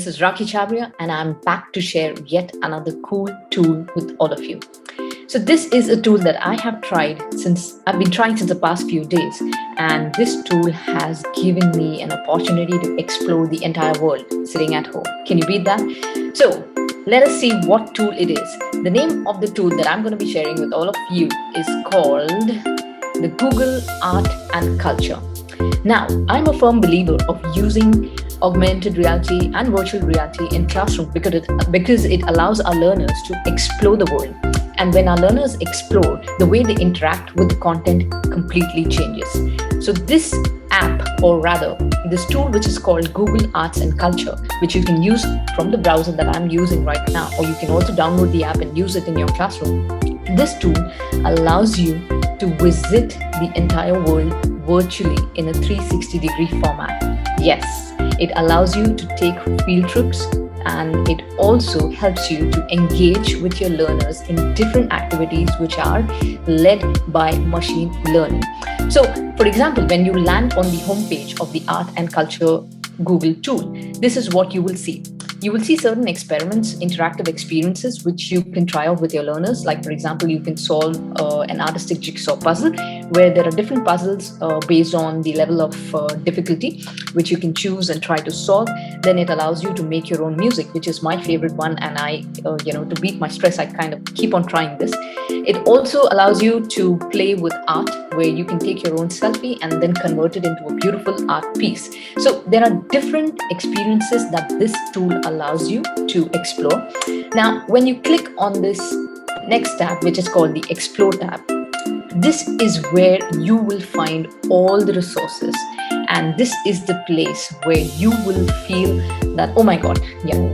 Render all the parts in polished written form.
This is Raki Chabria, and I'm back to share yet another cool tool with all of you. So this is a tool that I have tried since I've been trying since the past few days, and this tool has given me an opportunity to explore the entire world sitting at home. Can you beat that? So let us see what tool it is. The name of the tool that I'm going to be sharing with all of you is called the Google Art and Culture. Now, I'm a firm believer of using augmented reality and virtual reality in classroom because it allows our learners to explore the world. And when our learners explore, the way they interact with the content completely changes. So this app, or rather this tool which is called Google Arts and Culture, which you can use from the browser that I'm using right now, or you can also download the app and use it in your classroom. This tool allows you to visit the entire world virtually in a 360-degree format. Yes, it allows you to take field trips, and it also helps you to engage with your learners in different activities which are led by machine learning. So, for example, when you land on the homepage of the Art and Culture Google tool, this is what you will see. You will see certain experiments, interactive experiences, which you can try out with your learners. Like, for example, you can solve an artistic jigsaw puzzle where there are different puzzles based on the level of difficulty, which you can choose and try to solve. Then it allows you to make your own music, which is my favorite one. And to beat my stress, I kind of keep on trying this. It also allows you to play with art, where you can take your own selfie and then convert it into a beautiful art piece. So there are different experiences that this tool allows you to explore. Now, when you click on this next tab, which is called the Explore tab, this is where you will find all the resources. And this is the place where you will feel that, oh my God,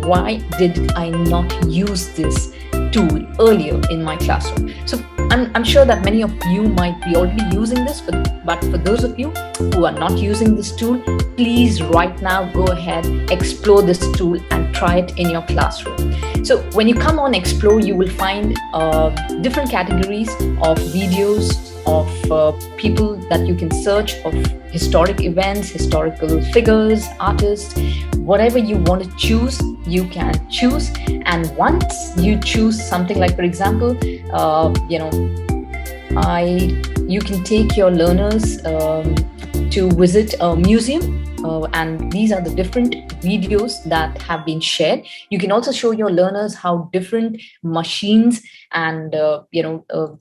why did I not use this tool earlier in my classroom? So I'm sure that many of you might be already using this, but for those of you who are not using this tool, please right now go ahead, explore this tool and try it in your classroom. So when you come on Explore, you will find different categories of videos, of people that you can search, of historic events, historical figures, artists, whatever you want to choose, you can choose. And once you choose something like, for example, you can take your learners to visit a museum. And these are the different videos that have been shared. You can also show your learners how different machines and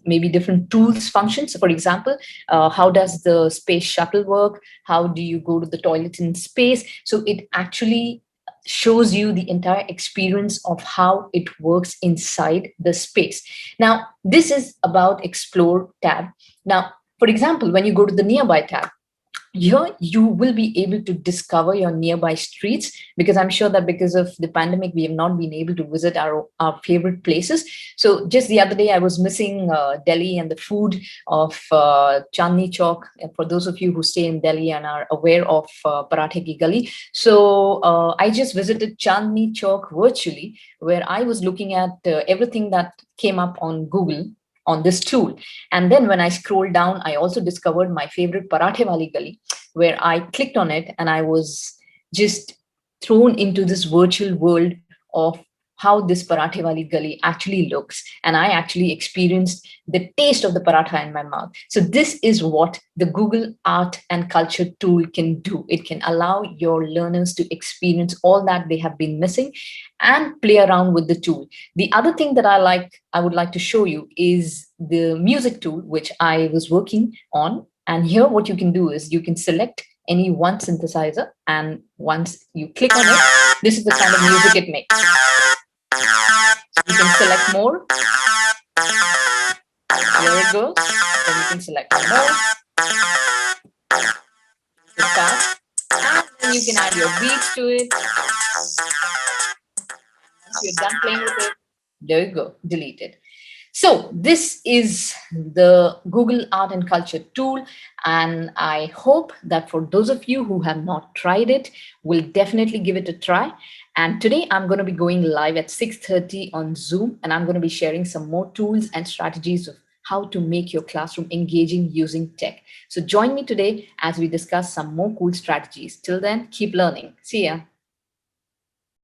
maybe different tools function. So, for example, how does the space shuttle work? How do you go to the toilet in space? So it actually shows you the entire experience of how it works inside the space. Now, this is about Explore tab. Now, for example, when you go to the Nearby tab, here you will be able to discover your nearby streets, because I'm sure that because of the pandemic, we have not been able to visit our favorite places. So just the other day, I was missing Delhi and the food of Chandni Chowk. For those of you who stay in Delhi and are aware of Parathe Ki Gali. So I just visited Chandni Chowk virtually, where I was looking at everything that came up on Google on this tool. And then when I scrolled down, I also discovered my favorite Parathe Wali Gali, where I clicked on it and I was just thrown into this virtual world of how this Parathe Wali Gali actually looks. And I actually experienced the taste of the paratha in my mouth. So this is what the Google Art and Culture tool can do. It can allow your learners to experience all that they have been missing and play around with the tool. The other thing that I would like to show you is the music tool, which I was working on. And here what you can do is you can select any one synthesizer, and once you click on it, this is the kind of music it makes. So you can select more. Here it goes. Then you can select more. Start. And then you can add your beats to it. Once you're done playing with it, there you go, delete it. So this is the Google Art and Culture tool, and I hope that for those of you who have not tried it, will definitely give it a try. And today I'm going to be going live at 6:30 on Zoom, and I'm going to be sharing some more tools and strategies of how to make your classroom engaging using tech. So join me today as we discuss some more cool strategies. Till then, keep learning. See ya.